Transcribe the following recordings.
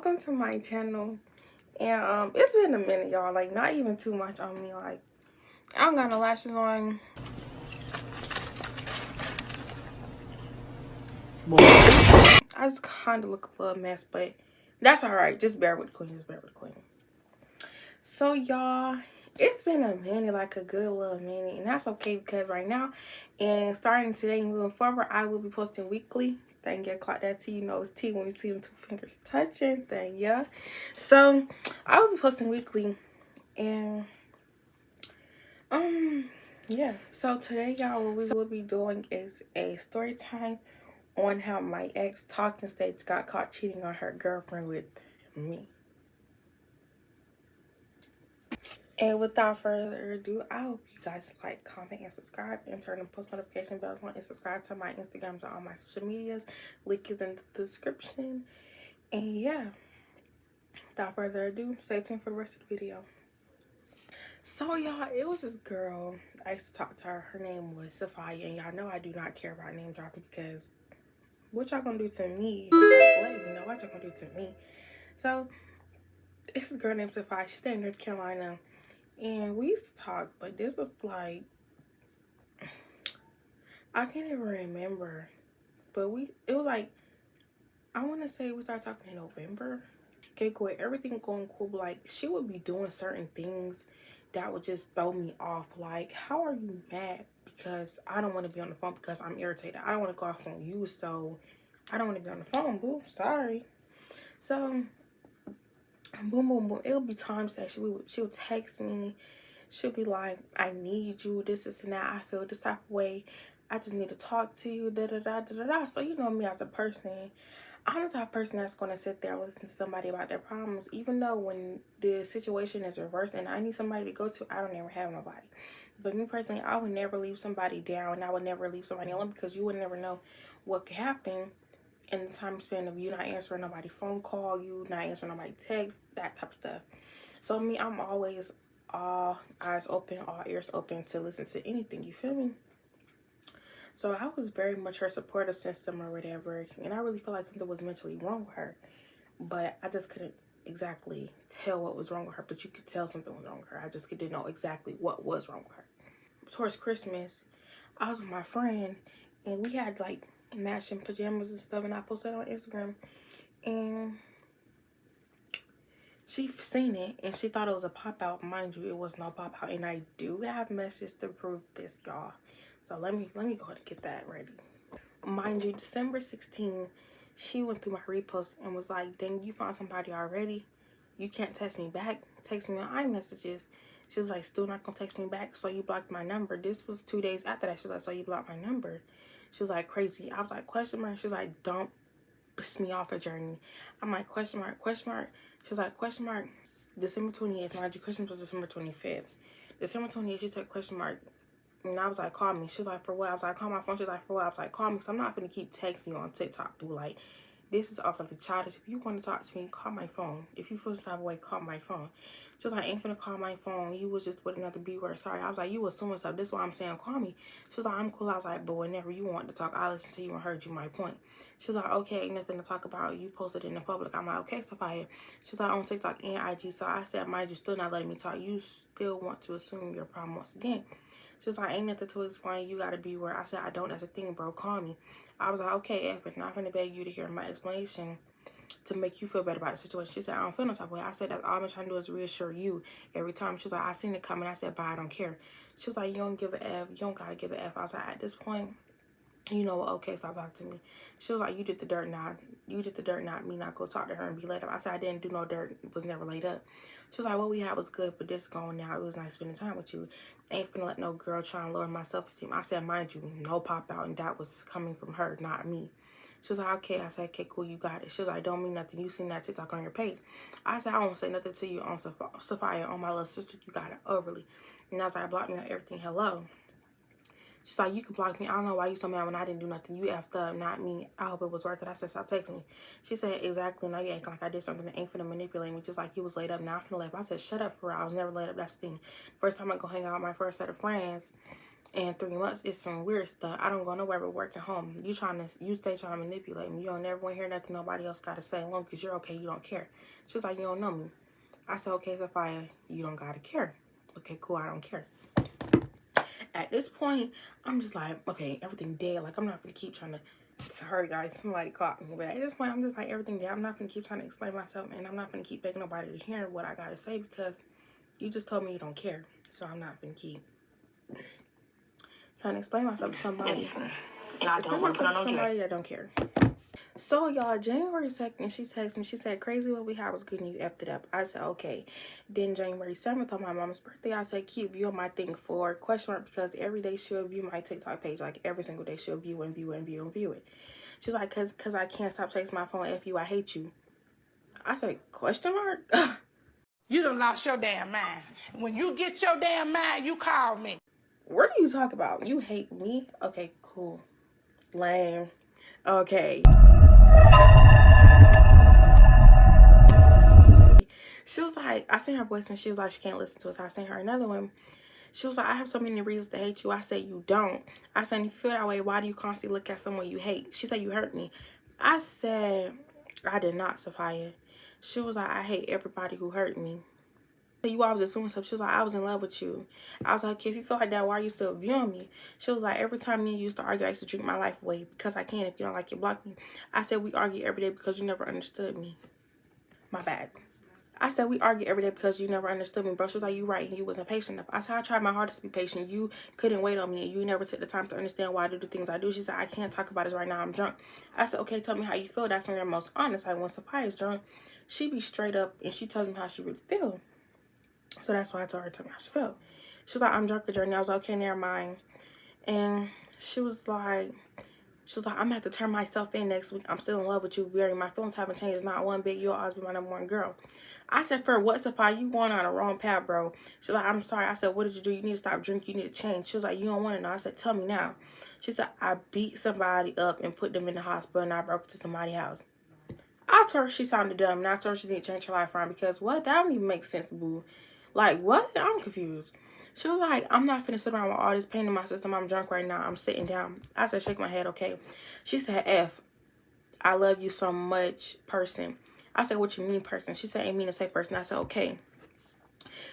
welcome to my channel. And it's been a minute, y'all. Like, not even too much on me. Like, I don't got no lashes on. I just kind of look a little mess, but that's all right. Just bear with the queen. Just bear with the queen. So, y'all, it's been a minute, like a good little minute, and that's okay because right now, and starting today and moving forward, I will be posting weekly. Thank you. Clock that T. You know it's T when you see them two fingers touching. Thank you. So, I will be posting weekly, and yeah. So today, y'all, what we will be doing is a story time on how my ex talking stage got caught cheating on her girlfriend with me. And without further ado, I hope you guys like, comment, and subscribe, and turn on post notification bells on, and subscribe to my Instagrams and all my social medias. Link is in the description. And yeah, without further ado, stay tuned for the rest of the video. So y'all, it was this girl. I used to talk to her. Her name was Sophia, and y'all know I do not care about name dropping because what y'all gonna do to me? Like, let me know what y'all gonna do to me. So this is a girl named Sophia. She stayed in North Carolina, and we used to talk, but this was like, I can't even remember, but it was like, I want to say we started talking in November. Okay, cool. Everything going cool, but like she would be doing certain things that would just throw me off. Like, how are you mad because I don't want to be on the phone because I'm irritated? I don't want to go off on you, so I don't want to be on the phone, boo. Sorry. So boom, boom, boom. It'll be times that she'll text me. She'll be like, I need you, this and that. I feel this type of way. I just need to talk to you, da da da da da da. So you know me as a person, I'm the type of person that's gonna sit there and listen to somebody about their problems, even though when the situation is reversed and I need somebody to go to, I don't ever have nobody. But me personally, I would never leave somebody down. I would never leave somebody alone because you would never know what could happen in the time span of you not answering nobody's phone call, you not answering nobody's text, that type of stuff. So me, I'm always all eyes open, all ears open to listen to anything, you feel me? So I was very much her supportive system or whatever, and I really feel like something was mentally wrong with her, but I just couldn't exactly tell what was wrong with her, but you could tell something was wrong with her. I just didn't know exactly what was wrong with her. Towards Christmas, I was with my friend, and we had like matching pajamas and stuff, and I posted on Instagram, and she seen it and she thought it was a pop out. Mind you, it was no pop out, and I do have messages to prove this, y'all. So let me go ahead and get that ready. Mind you, December 16th, she went through my repost and was like, dang, you found somebody already? You can't text me back. Text me on iMessages. She was like, still not gonna text me back, so you blocked my number. This was 2 days after that. She was like, so you blocked my number. She was like, crazy. I was like, question mark. She was like, don't piss me off a journey. I'm like, question mark, question mark. She was like, question mark. December 28th, mind you, Christmas was December 25th. December 28th, she said question mark. And I was like, call me. She was like, for what? I was like, call my phone. She was like, for what? I was like, call me, because I'm not going to keep texting you on TikTok, boo. Like, this is awfully childish. If you want to talk to me, call my phone. If you feel some type of way, call my phone. She was like, I ain't finna call my phone. You was just with another B word. Sorry. I was like, you assuming stuff. This is why I'm saying call me. She was like, I'm cool. I was like, but whenever you want to talk, I'll listen to you and heard you my point. She was like, okay, ain't nothing to talk about. You posted in the public. I'm like, okay, Sophia. She was like, on TikTok and IG. So I said, mind you, still not letting me talk. You still want to assume your problem once again. She was like, ain't nothing to explain. You gotta be where. I said, I don't. That's a thing, bro. Call me. I was like, okay, F it. Not gonna beg you to hear my explanation to make you feel better about the situation. She said, I don't feel no type of way. I said, that's all I'm trying to do is reassure you every time. She was like, I seen it coming. I said, but I don't care. She was like, you don't give a F. You don't gotta give a F. I was like, at this point, you know what? Okay, stop talking to me. She was like, you did the dirt, not you did the dirt, not me. Not go talk to her and be laid up. I said, I didn't do no dirt. It was never laid up. She was like, what we had was good, but this gone now. It was nice spending time with you. Ain't finna let no girl try and lower my self-esteem. I said, mind you, no pop out, and that was coming from her, not me. She was like, okay. I said, okay, cool, you got it. She was like, don't mean nothing. You seen that TikTok on your page. I said, I won't say nothing to you on Sophia, on my little sister. You got it, overly. And I was like, block me on everything. Hello. She's like, you can block me. I don't know why you so mad when I didn't do nothing. You effed up, not me. I hope it was worth it. I said, stop texting me. She said, exactly. Now you acting like I did something that ain't finna manipulate me, just like you was laid up. Now I'm finna lay up. I said, shut up for real. I was never laid up. That's the thing. First time I go hang out with my first set of friends, and 3 months is some weird stuff. I don't go nowhere but working home. You stay trying to manipulate me. You don't never want to hear nothing nobody else got to say. As long as you're okay, you don't care. She was like, you don't know me. I said, okay, Sophia, you don't got to care. Okay, cool, I don't care. At this point, I'm just like, okay, everything dead. Like, I'm not going to keep trying to, sorry guys, somebody caught me. But at this point, I'm just like, everything dead. I'm not going to keep trying to explain myself, and I'm not going to keep begging nobody to hear what I got to say because you just told me you don't care. So I'm not going to keep trying to explain myself to somebody. And I don't want to put on somebody that don't care. So y'all, January 2nd, she texted me. She said, crazy what we had was good and you effed it up. I said, okay. Then January 7th on my mom's birthday, I said, keep viewing my thing for question mark, because every day she'll view my TikTok page. Like every single day she'll view and view and view and view it. She's like, cause I can't stop texting my phone. F you, I hate you. I said, question mark? You done lost your damn mind. When you get your damn mind, you call me. What are you talking about? You hate me? Okay, cool. Lame. Okay. She was like, I sent her voice and she was like, she can't listen to it. So I sent her another one. She was like, I have so many reasons to hate you. I said, you don't. I said, if you feel that way, why do you constantly look at someone you hate? She said, you hurt me. I said, I did not, Sophia. She was like, I hate everybody who hurt me. You always assuming stuff. She was like, I was in love with you. I was like, if you feel like that, why are you still viewing me? She was like, every time me and you used to argue, I used to drink my life away because I can. If you don't like it, block me. I said, we argue every day because you never understood me. My bad. I said, we argue every day because you never understood me, bro. She was like, you right, and you wasn't patient enough. I said, I tried my hardest to be patient. You couldn't wait on me, and you never took the time to understand why I do the things I do. She said, I can't talk about this right now. I'm drunk. I said, okay, tell me how you feel. That's when you're most honest. Like, when Sophia's drunk, she be straight up, and she tells me how she really feel. So that's why I told her to tell me how she felt. She was like, I'm drunk, Journey. I was like, okay, never mind. And she was like, I'm gonna have to turn myself in next week. I'm still in love with you, very. My feelings haven't changed. Not one bit. You'll always be my #1 girl. I said, for what, Sophia? You going on a wrong path, bro. She's like, I'm sorry. I said, what did you do? You need to stop drinking. You need to change. She was like, you don't want to know. I said, tell me now. She said, I beat somebody up and put them in the hospital, and I broke into somebody's house. I told her she sounded dumb, and I told her she didn't change her life around because what? That don't even make sense, boo. Like, what? I'm confused. She was like, I'm not finna sit around with all this pain in my system. I'm drunk right now. I'm sitting down. I said, shake my head, okay. She said, F, I love you so much, person. I said, what you mean, person? She said, ain't mean to say person. I said, okay.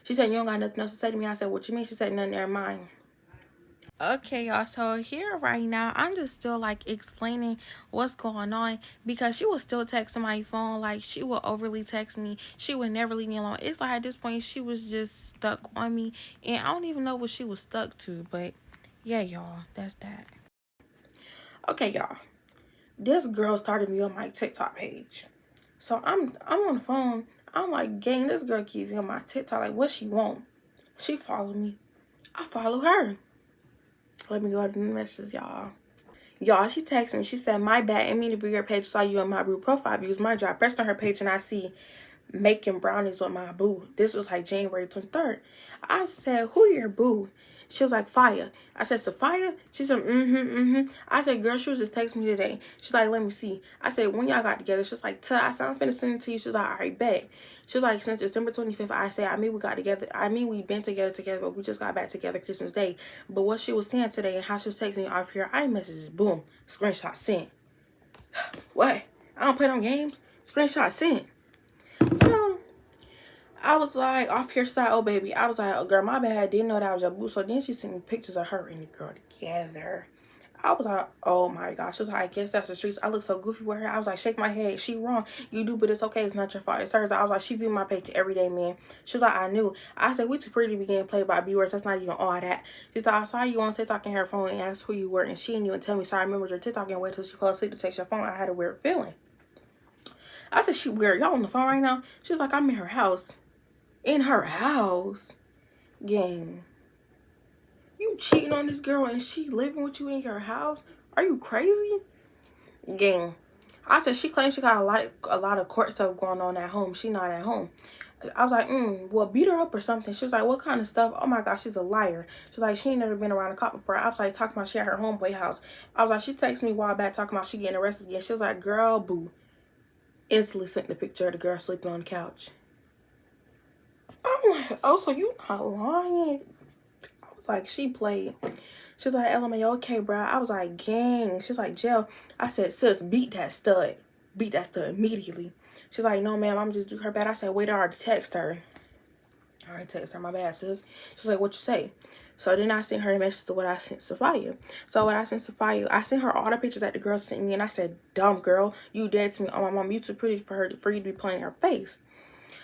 She said, you don't got nothing else to say to me. I said, what you mean? She said, nothing, never mind. Okay, y'all, so here right now, I'm just still, like, explaining what's going on because she was still texting my phone. Like, she would overly text me. She would never leave me alone. It's like, at this point, she was just stuck on me, and I don't even know what she was stuck to, but yeah, y'all, that's that. Okay, y'all, this girl started me on my TikTok page. So I'm on the phone. I'm like, gang, this girl keep me on my TikTok. Like, what she want? She follow me. I follow her. Let me go to the messages, y'all. Y'all, she texted me. She said, my bad. I mean to view your page. Saw you on my boo profile views. My job. Pressed on her page and I see making brownies with my boo. This was like January 23rd. I said, who your boo? She was like, Fire. I said, Sophia? She said, I said, girl, she was just texting me today. She's like, let me see. I said, when y'all got together? She's like, I said, I'm finna send it to you. She's like, all right, bet. She was like, since December 25th, I said, we got together. We've been together, but we just got back together Christmas Day. But what she was saying today and how she was texting me off here, iMessages, boom, screenshot sent. What? I don't play no games. Screenshot sent. So I was like, off here, side, oh baby. I was like, oh girl, my bad. Didn't know that was your boo. So then she sent me pictures of her and the girl together. I was like, oh my gosh. She was like, I guess that's the streets. I look so goofy with her. I was like, shake my head. She wrong. You do, but it's okay. It's not your fault. It's hers. I was like, she viewed my page every day, man. She was like, I knew. I said, we too pretty to be getting played by viewers. That's not even all that. She's like, I saw you on TikTok in her phone and asked who you were. And she didn't even tell me. So I remembered your TikTok and wait till she fell asleep to text your phone. I had a weird feeling. I said, she weird. Y'all on the phone right now? She was like, I'm in her house. In her house? Gang. You cheating on this girl and she living with you in your house? Are you crazy? Gang. I said, she claims she got a lot of court stuff going on at home. She not at home. I was like, well, beat her up or something. She was like, what kind of stuff? Oh my gosh, she's a liar. She's like, she ain't never been around a cop before. I was like, talking about she at her homeboy house. I was like, she texted me a while back talking about she getting arrested again. She was like, girl, boo. Instantly sent the picture of the girl sleeping on the couch. I'm like, oh, so you not lying? I was like, she played. She's like, LMAO, okay, bro. I was like, gang. She's like, jail. I said, sis, beat that stud. Beat that stud immediately. She's like, no, ma'am, I'm just do her bad. I said, wait, I already text her. I already text her, my bad, sis. She's like, what you say? So then I sent her a message to what I sent Sophia. So what I sent Sophia, I sent her all the pictures that the girl sent me, and I said, dumb girl, you dead to me. Oh, my mom, you too pretty for you to be playing her face.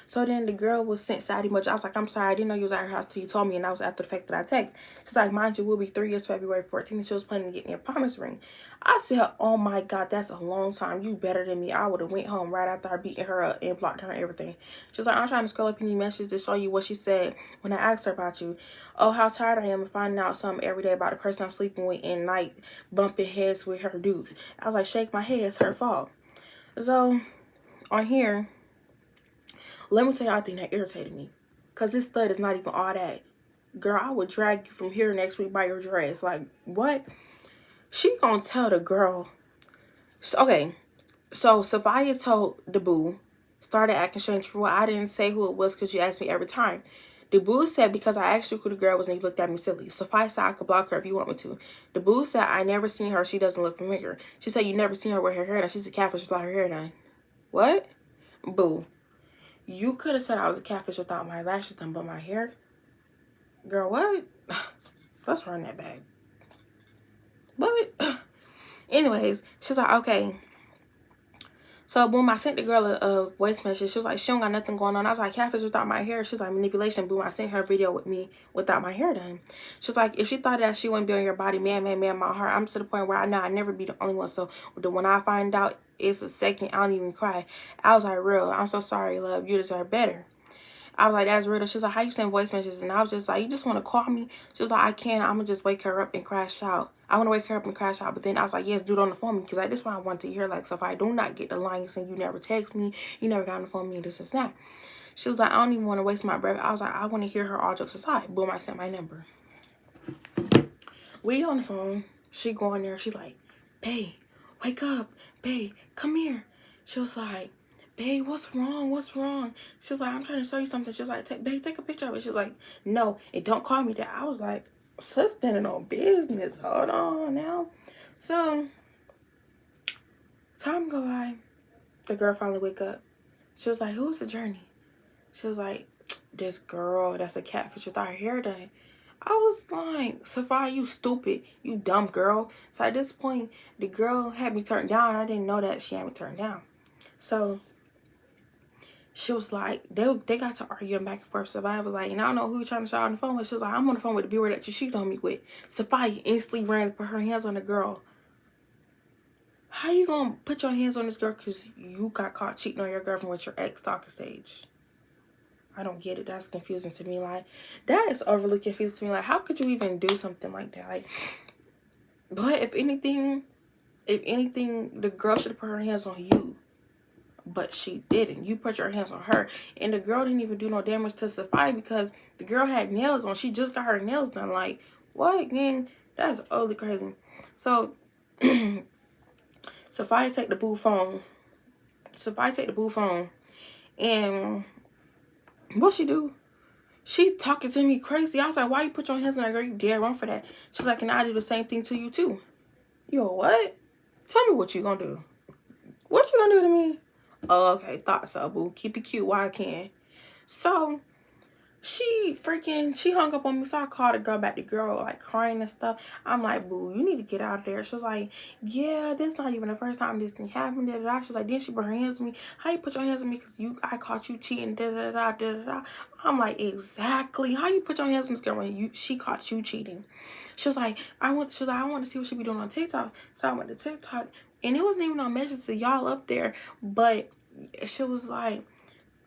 So then the girl was sent sad emoji. I was like, I'm sorry, I didn't know you was at her house till you told me, and that was after the fact that I text. She's like, mind you, we'll be 3 years February 14th, and she was planning to get me a promise ring. I said, oh my God, that's a long time. You better than me. I would have went home right after I beating her up and blocked her and everything. She's like, I'm trying to scroll up any messages to show you what she said when I asked her about you. Oh, how tired I am of finding out something every day about the person I'm sleeping with and night bumping heads with her dudes. I was like, shake my head, it's her fault. So on here, let me tell you, I think that irritated me. Because this stud is not even all that. Girl, I would drag you from here next week by your dress. Like, what? She gonna tell the girl. Okay, so Sophia told the boo, started acting strange for what I didn't say who it was because you asked me every time. The boo said because I asked you who the girl was and you looked at me silly. Sophia said I could block her if you want me to. The boo said I never seen her. She doesn't look familiar. She said you never seen her with her hair done. She's a catfish without her hair done. What? Boo. You could have said I was a catfish without my lashes done, but my hair? Girl, what? Let's run that back. But anyways, she's like, okay. So boom, I sent the girl a voice message. She was like, she don't got nothing going on. I was like, catfish without my hair. She was like, manipulation. Boom, I sent her a video with me without my hair done. She was like, if she thought that she wouldn't be on your body, man, my heart. I'm to the point where I know I'd never be the only one. So when I find out it's a second, I don't even cry. I was like, real, I'm so sorry, love. You deserve better. I was like, that's real. She's like, how you send voice messages? And I was just like, you just want to call me? She was like, I can't. I'm going to just wake her up and crash out. I want to wake her up and crash out. But then I was like, yes, do it on the phone because like, this is what I want to hear. Like, so if I do not get the line, you saying you never text me, you never got on the phone with me, this is that. She was like, I don't even want to waste my breath. I was like, I want to hear her all jokes aside. Boom, I sent my number. We on the phone. She going there. She's like, babe, wake up. Babe, come here. She was like, babe, what's wrong? What's wrong? She was like, I'm trying to show you something. She was like, babe, take a picture of it. She was like, no, and don't call me that. I was like, sis, standing on business. Hold on now. So, time go by. The girl finally wake up. She was like, who's the journey? She was like, this girl that's a catfish without her hair done. I was like, Sophia, you stupid. You dumb girl. So at this point, the girl had me turned down. I didn't know that she had me turned down. So she was like, they got to arguing back and forth. Sophia was like, and I don't know who you're trying to shout on the phone with. She was like, I'm on the phone with the viewer that you cheated on me with. Sophia instantly ran and put her hands on the girl. How you gonna put your hands on this girl because you got caught cheating on your girlfriend with your ex talking stage? I don't get it. That's confusing to me. Like, that is overly confusing to me. Like, how could you even do something like that? Like, but if anything, the girl should have put her hands on you. But she didn't. You put your hands on her. And the girl didn't even do no damage to Sophia because the girl had nails on. She just got her nails done. Like, what? Gang? That's overly crazy. So, Sophia take the boo phone. And what she do? She talking to me crazy. I was like, why you put your hands on that girl? You dead wrong for that. She's like, can I do the same thing to you too? Yo, what? Tell me what you gonna do. What you gonna do to me? Oh, okay. Thought so, boo. Keep it cute while I can. So, she hung up on me. So I called the girl back. The girl like crying and stuff. I'm like, boo, you need to get out of there. She was like, yeah, this not even the first time this thing happened. Da, da, da. She was like, then she put her hands on me. How you put your hands on me? Because I caught you cheating. Da, da, da, da, da, da. I'm like, exactly. How you put your hands on this girl when she caught you cheating? She was like, I want to see what she be doing on TikTok. So I went to TikTok. And it wasn't even no message to y'all up there. But she was like,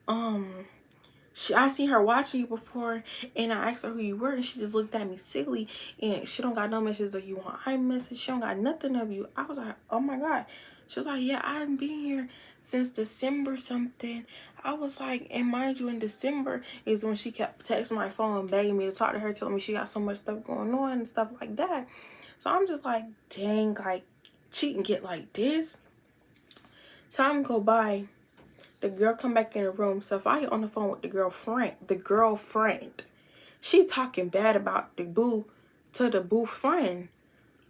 I seen her watching you before, and I asked her who you were, and she just looked at me silly, and she don't got no messages of you on iMessage. She don't got nothing of you. I was like, oh my God. She was like, yeah, I've been here since December something. I was like, and mind you, in December is when she kept texting my phone and begging me to talk to her, telling me she got so much stuff going on and stuff like that. So I'm just like, dang, like, cheating get like this. Time go by. The girl come back in the room. So if I on the phone with the girlfriend, she talking bad about the boo to the boo friend.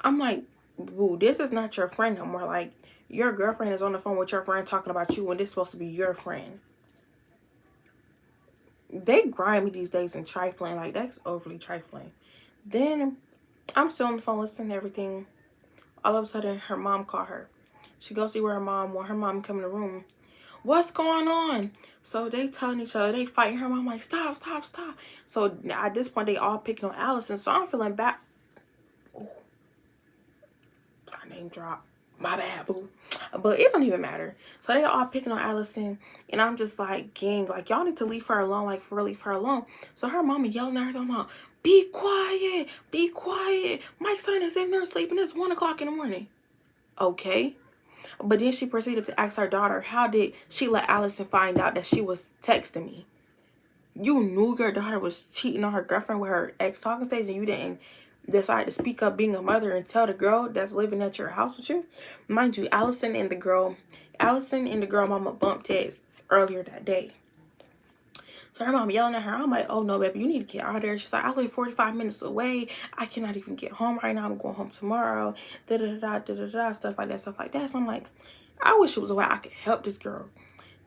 I'm like, boo, this is not your friend no more. Like, your girlfriend is on the phone with your friend talking about you when this is supposed to be your friend. They grimy these days and trifling. Like, that's overly trifling. Then I'm still on the phone listening to everything. All of a sudden, her mom called her. She goes see where her mom, when her mom come in the room. What's going on? So they telling each other, they fighting her mom, like, stop, stop, stop. So at this point, they all picking on Allison. So I'm feeling bad. Oh, my name drop. My bad, boo. But it don't even matter. So they all picking on Allison. And I'm just like, gang, like, y'all need to leave her alone. Like, for real, leave her alone. So her mama yelling at her, talking about, be quiet. Be quiet. Mike's son is in there sleeping. It's 1 o'clock in the morning. Okay. But then she proceeded to ask her daughter, how did she let Allison find out that she was texting me? You knew your daughter was cheating on her girlfriend with her ex talking stage and you didn't decide to speak up being a mother and tell the girl that's living at your house with you? Mind you, Allison and the girl mama bumped heads earlier that day. So her mom yelling at her. I'm like, oh no, baby, you need to get out of there. She's like, I live 45 minutes away. I cannot even get home right now. I'm going home tomorrow. Stuff like that, stuff like that. So I'm like, I wish it was a way I could help this girl.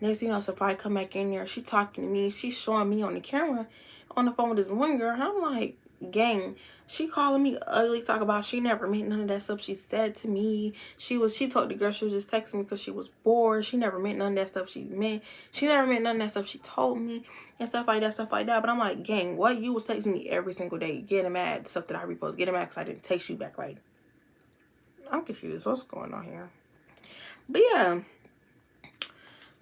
Next thing you know, so if I come back in there, she talking to me. She's showing me on the camera on the phone with this one girl. And I'm like, gang, she calling me ugly, talk about she never meant none of that stuff she said to me. She told the girl she was just texting me because she was bored. She never meant none of that stuff she never meant none of that stuff she told me and stuff like that. But I'm like, gang, what? You was texting me every single day, getting mad, stuff that I repost, getting mad because I didn't text you back. Like, I'm confused. What's going on here? But yeah.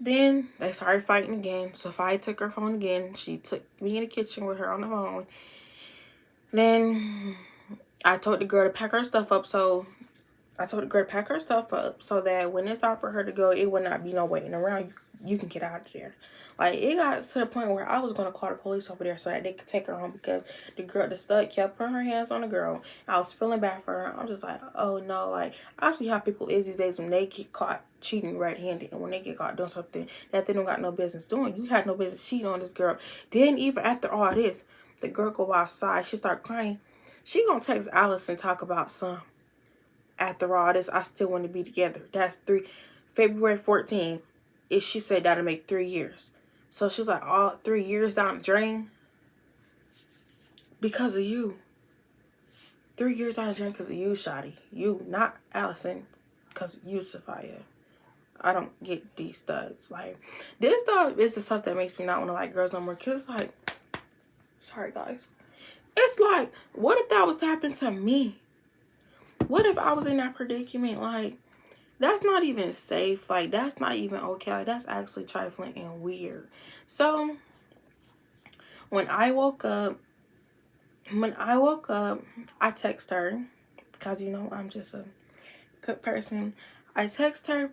Then they started fighting again. Sophia took her phone again. She took me in the kitchen with her on the phone. Then I told the girl to pack her stuff up. So that when it's time for her to go, it would not be no waiting around. You can get out of there. Like, it got to the point where I was going to call the police over there so that they could take her home because the stud kept putting her hands on the girl. I was feeling bad for her. I'm just like, oh no. Like, I see how people is these days when they get caught cheating red-handed and when they get caught doing something that they don't got no business doing. You had no business cheating on this girl. Then even after all this, the girl go outside. She start crying. She gonna text Allison, talk about some. After all this, I still want to be together. That's February 14th. She said that'll make 3 years. So she's like, all 3 years down the drain because of you. 3 years down the drain because of you, Shotty. You, not Allison, because of you, Sophia. I don't get these studs. Like, this stuff is the stuff that makes me not want to like girls no more. Because, like, sorry, guys. It's like, what if that was to happen to me? What if I was in that predicament? Like, that's not even safe. Like, that's not even okay. Like, that's actually trifling and weird. So, when I woke up, I text her. Because, you know, I'm just a good person. I text her.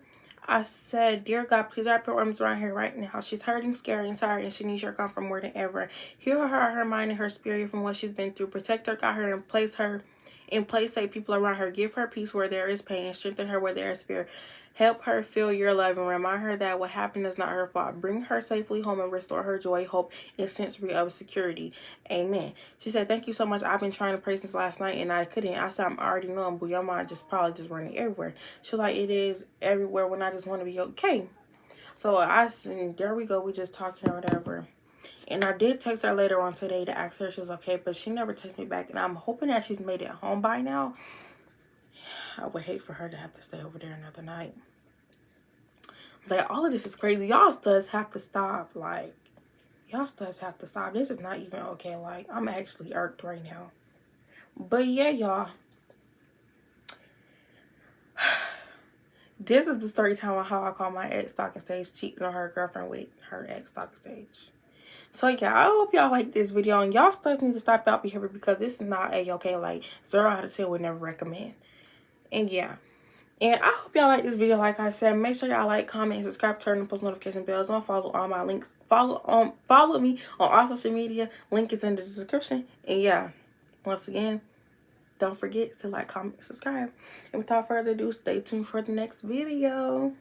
I said, dear God, please wrap your arms around her right now. She's hurting, scared, and tired, and she needs your comfort more than ever. Heal her mind, and her spirit from what she's been through. Protect her, guide her, and place safe people around her. Give her peace where there is pain, and strengthen her where there is fear. Help her feel your love and remind her that what happened is not her fault. Bring her safely home and restore her joy, hope, and sense of security. Amen. She said, thank you so much. I've been trying to pray since last night and I couldn't. I said, I'm already knowing, but your mind probably just running everywhere. She was like, it is everywhere when I just want to be okay. So there we go. We just talking or whatever. And I did text her later on today to ask her if she was okay, but she never texted me back. And I'm hoping that she's made it home by now. I would hate for her to have to stay over there another night. Like, all of this is crazy. Y'all studs have to stop. Like, y'all studs have to stop. This is not even okay. Like, I'm actually irked right now. But yeah, y'all. This is the story time on how I call my ex stalking stage cheating on her girlfriend with her ex stalking stage. So yeah, I hope y'all like this video, and y'all studs need to stop y'all behavior because this is not okay. Like, 0 out of 10 would never recommend. And yeah, and I hope y'all like this video. Like I said, make sure y'all like, comment, and subscribe, turn on post notification bells on, follow all my links, follow me on all social media. Link is in the description. And yeah, once again, don't forget to like, comment, subscribe. And without further ado, stay tuned for the next video.